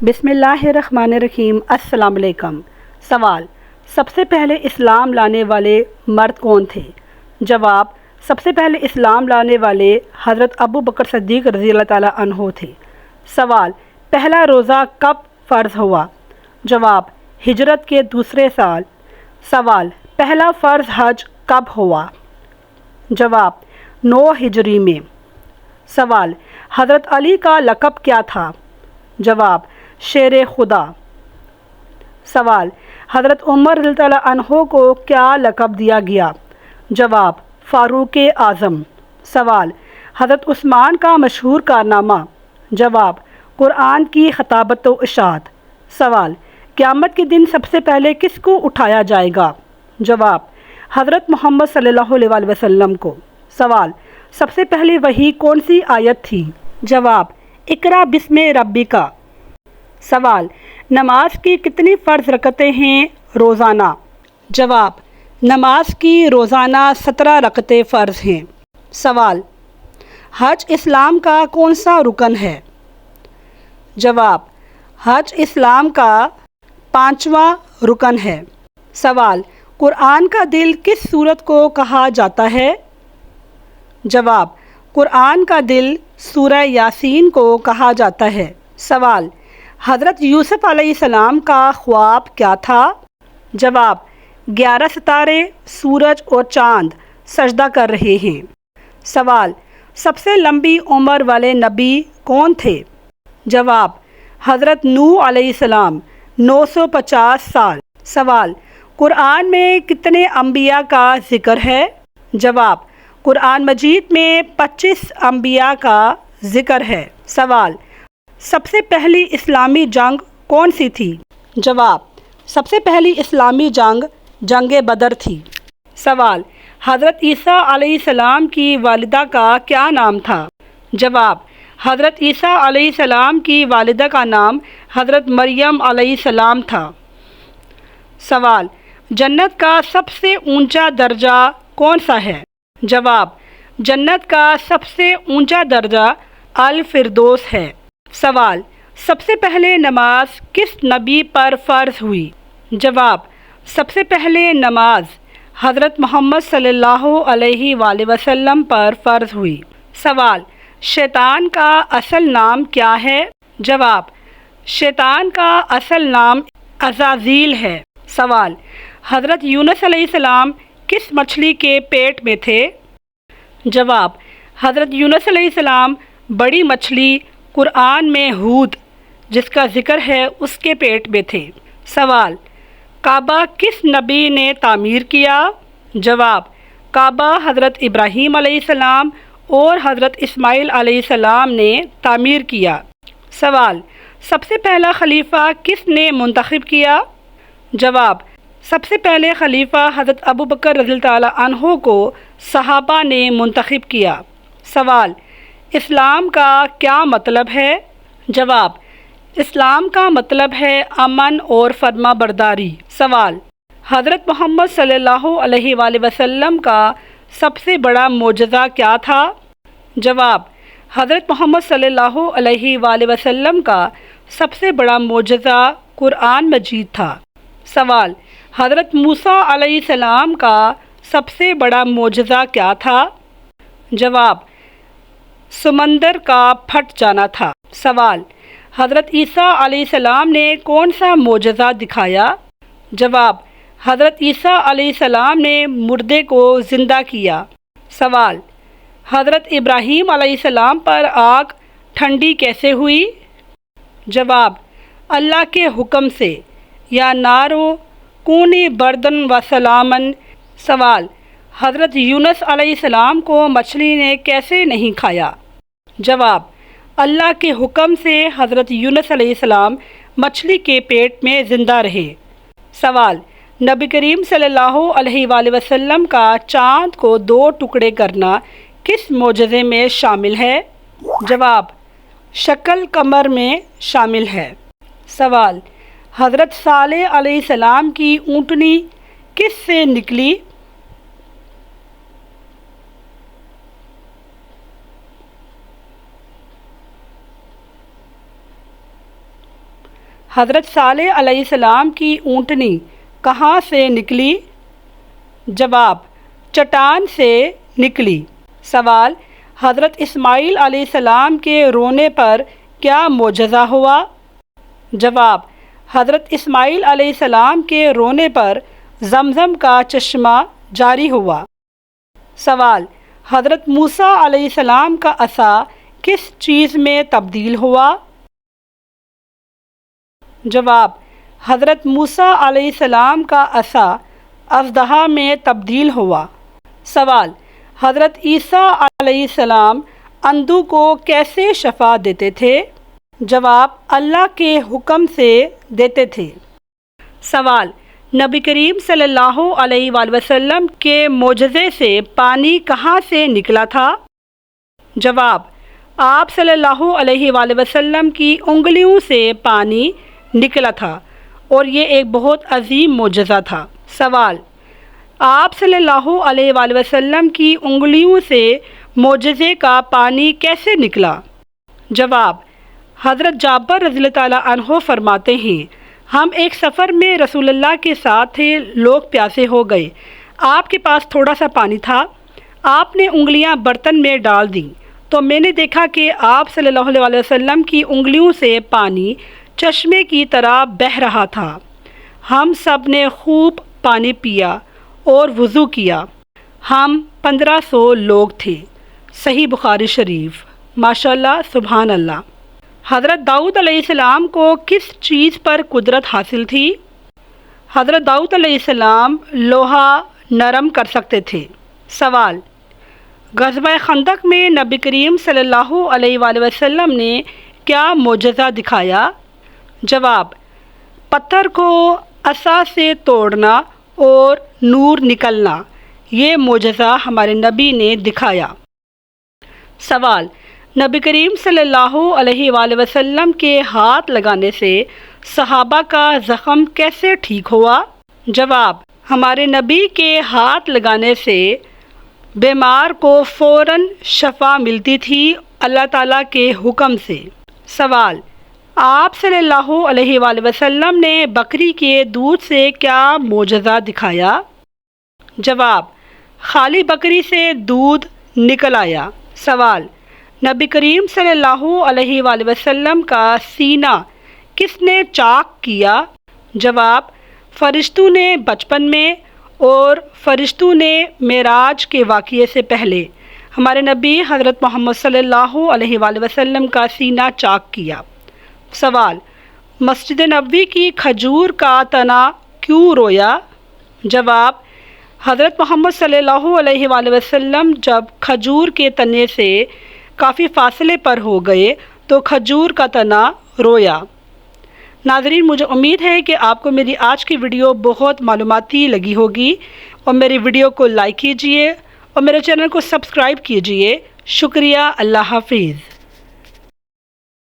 بسم اللہ الرحمن الرحیم۔ السلام علیکم۔ سوال: سب سے پہلے اسلام لانے والے مرد کون تھے؟ جواب: سب سے پہلے اسلام لانے والے حضرت ابو بکر صدیق رضی اللہ تعالیٰ عنہ تھے۔ سوال: پہلا روزہ کب فرض ہوا؟ جواب: ہجرت کے دوسرے سال۔ سوال: پہلا فرض حج کب ہوا؟ جواب: 9 ہجری میں۔ سوال: حضرت علی کا لقب کیا تھا؟ جواب: شیر خدا۔ سوال: حضرت عمر رضی اللہ عنہ کو کیا لقب دیا گیا؟ جواب: فاروق اعظم۔ سوال: حضرت عثمان کا مشہور کارنامہ؟ جواب: قرآن کی خطابت و اشاعت۔ سوال: قیامت کے دن سب سے پہلے کس کو اٹھایا جائے گا؟ جواب: حضرت محمد صلی اللہ علیہ وسلم کو۔ سوال: سب سے پہلی وحی کون سی آیت تھی؟ جواب: اقرأ بسم ربک۔ سوال: نماز کی کتنی فرض رکعتیں ہیں روزانہ؟ جواب: نماز کی روزانہ 17 رکعتیں فرض ہیں۔ سوال: حج اسلام کا کون سا رکن ہے؟ جواب: حج اسلام کا 5واں رکن ہے۔ سوال: قرآن کا دل کس سورت کو کہا جاتا ہے؟ جواب: قرآن کا دل سورہ یاسین کو کہا جاتا ہے۔ سوال: حضرت یوسف علیہ السلام کا خواب کیا تھا؟ جواب: 11 ستارے، سورج اور چاند سجدہ کر رہے ہیں۔ سوال: سب سے لمبی عمر والے نبی کون تھے؟ جواب: حضرت نوح علیہ السلام، 950 سال۔ سوال: قرآن میں کتنے انبیاء کا ذکر ہے؟ جواب: قرآن مجید میں 25 انبیاء کا ذکر ہے۔ سوال: سب سے پہلی اسلامی جنگ کون سی تھی؟ جواب: سب سے پہلی اسلامی جنگ جنگ بدر تھی۔ سوال: حضرت عیسیٰ علیہ السلام کی والدہ کا کیا نام تھا؟ جواب: حضرت عیسیٰ علیہ السلام کی والدہ کا نام حضرت مریم علیہ السلام تھا۔ سوال: جنت کا سب سے اونچا درجہ کون سا ہے؟ جواب: جنت کا سب سے اونچا درجہ الفردوس ہے۔ سوال: سب سے پہلے نماز کس نبی پر فرض ہوئی؟ جواب: سب سے پہلے نماز حضرت محمد صلی اللہ علیہ وآلہ وسلم پر فرض ہوئی۔ سوال: شیطان کا اصل نام کیا ہے؟ جواب: شیطان کا اصل نام عزازیل ہے۔ سوال: حضرت یونس علیہ السلام کس مچھلی کے پیٹ میں تھے؟ جواب: حضرت یونس علیہ السلام بڑی مچھلی قرآن میں ہود جس کا ذکر ہے اس کے پیٹ میں تھے۔ سوال: کعبہ کس نبی نے تعمیر کیا؟ جواب: کعبہ حضرت ابراہیم علیہ السلام اور حضرت اسماعیل علیہ السلام نے تعمیر کیا۔ سوال: سب سے پہلا خلیفہ کس نے منتخب کیا؟ جواب: سب سے پہلے خلیفہ حضرت ابو بکر رضی اللہ تعالیٰ عنہ کو صحابہ نے منتخب کیا۔ سوال: اسلام کا کیا مطلب ہے؟ جواب: اسلام کا مطلب ہے امن اور فرما برداری۔ سوال: حضرت محمد صلی اللہ علیہ وآلہ وسلم کا سب سے بڑا معجزہ کیا تھا؟ جواب: حضرت محمد صلی اللہ علیہ وآلہ وسلم کا سب سے بڑا معجزہ قرآن مجید تھا۔ سوال: حضرت موسیٰ علیہ السلام کا سب سے بڑا معجزہ کیا تھا؟ جواب: سمندر کا پھٹ جانا تھا۔ سوال: حضرت عیسیٰ علیہ السلام نے کون سا معجزہ دکھایا؟ جواب: حضرت عیسیٰ علیہ السلام نے مردے کو زندہ کیا۔ سوال: حضرت ابراہیم علیہ السلام پر آگ ٹھنڈی کیسے ہوئی؟ جواب: اللہ کے حکم سے، یا نارو کونی بردن و سلامن۔ سوال: حضرت یونس علیہ السلام کو مچھلی نے کیسے نہیں کھایا؟ جواب: اللہ کے حکم سے حضرت یونس علیہ السلام مچھلی کے پیٹ میں زندہ رہے۔ سوال: نبی کریم صلی اللہ علیہ وآلہ وسلم کا چاند کو 2 ٹکڑے کرنا کس معجزے میں شامل ہے؟ جواب: شکل قمر میں شامل ہے۔ سوال: حضرت صالح علیہ السلام کی اونٹنی کس سے نکلی؟ حضرت صالح علیہ السلام کی اونٹنی کہاں سے نکلی؟ جواب: چٹان سے نکلی۔ سوال: حضرت اسماعیل علیہ السلام کے رونے پر کیا معجزہ ہوا؟ جواب: حضرت اسماعیل علیہ السلام کے رونے پر زمزم کا چشمہ جاری ہوا۔ سوال: حضرت موسیٰ علیہ السلام کا عصا کس چیز میں تبدیل ہوا؟ جواب: حضرت موسیٰ علیہ السلام کا عصا اژدہا میں تبدیل ہوا۔ سوال: حضرت عیسیٰ علیہ السلام اندھو کو کیسے شفا دیتے تھے؟ جواب: اللہ کے حکم سے دیتے تھے۔ سوال: نبی کریم صلی اللہ علیہ وآلہ وسلم کے معجزے سے پانی کہاں سے نکلا تھا؟ جواب: آپ صلی اللہ علیہ وآلہ وسلم کی انگلیوں سے پانی نکلا تھا اور یہ ایک بہت عظیم معجزہ تھا۔ سوال: آپ صلی اللہ علیہ وآلہ وسلم کی انگلیوں سے معجزے کا پانی کیسے نکلا؟ جواب: حضرت جابر رضی اللہ تعالیٰ عنہ فرماتے ہیں، ہم ایک سفر میں رسول اللہ کے ساتھ تھے، لوگ پیاسے ہو گئے، آپ کے پاس تھوڑا سا پانی تھا، آپ نے انگلیاں برتن میں ڈال دیں تو میں نے دیکھا کہ آپ صلی اللہ علیہ وسلم کی انگلیوں سے پانی چشمے کی طرح بہہ رہا تھا۔ ہم سب نے خوب پانی پیا اور وضو کیا۔ ہم 1500 لوگ تھے۔ صحیح بخاری شریف۔ ماشاءاللہ، سبحان اللہ۔ حضرت داؤد علیہ السلام کو کس چیز پر قدرت حاصل تھی؟ حضرت داؤد علیہ السلام لوہا نرم کر سکتے تھے۔ سوال: غزوہ خندق میں نبی کریم صلی اللہ علیہ وآلہ وسلم نے کیا معجزہ دکھایا؟ جواب: پتھر کو عصا سے توڑنا اور نور نکلنا، یہ معجزہ ہمارے نبی نے دکھایا۔ سوال: نبی کریم صلی اللہ علیہ وآلہ وسلم کے ہاتھ لگانے سے صحابہ کا زخم کیسے ٹھیک ہوا؟ جواب: ہمارے نبی کے ہاتھ لگانے سے بیمار کو فوراً شفا ملتی تھی اللہ تعالیٰ کے حکم سے۔ سوال: آپ صلی اللہ علیہ وآلہ وسلم نے بکری کے دودھ سے کیا معجزہ دکھایا؟ جواب: خالی بکری سے دودھ نکل آیا۔ سوال: نبی کریم صلی اللہ علیہ وآلہ وسلم کا سینہ کس نے چاک کیا؟ جواب: فرشتوں نے بچپن میں اور فرشتوں نے معراج کے واقعے سے پہلے ہمارے نبی حضرت محمد صلی اللہ علیہ وآلہ وسلم کا سینہ چاک کیا۔ سوال: مسجد نبوی کی کھجور کا تنا کیوں رویا؟ جواب: حضرت محمد صلی اللہ علیہ وآلہ وسلم جب کھجور کے تنے سے کافی فاصلے پر ہو گئے تو کھجور کا تنا رویا۔ ناظرین، مجھے امید ہے کہ آپ کو میری آج کی ویڈیو بہت معلوماتی لگی ہوگی، اور میری ویڈیو کو لائک کیجئے اور میرے چینل کو سبسکرائب کیجئے۔ شکریہ۔ اللہ حافظ۔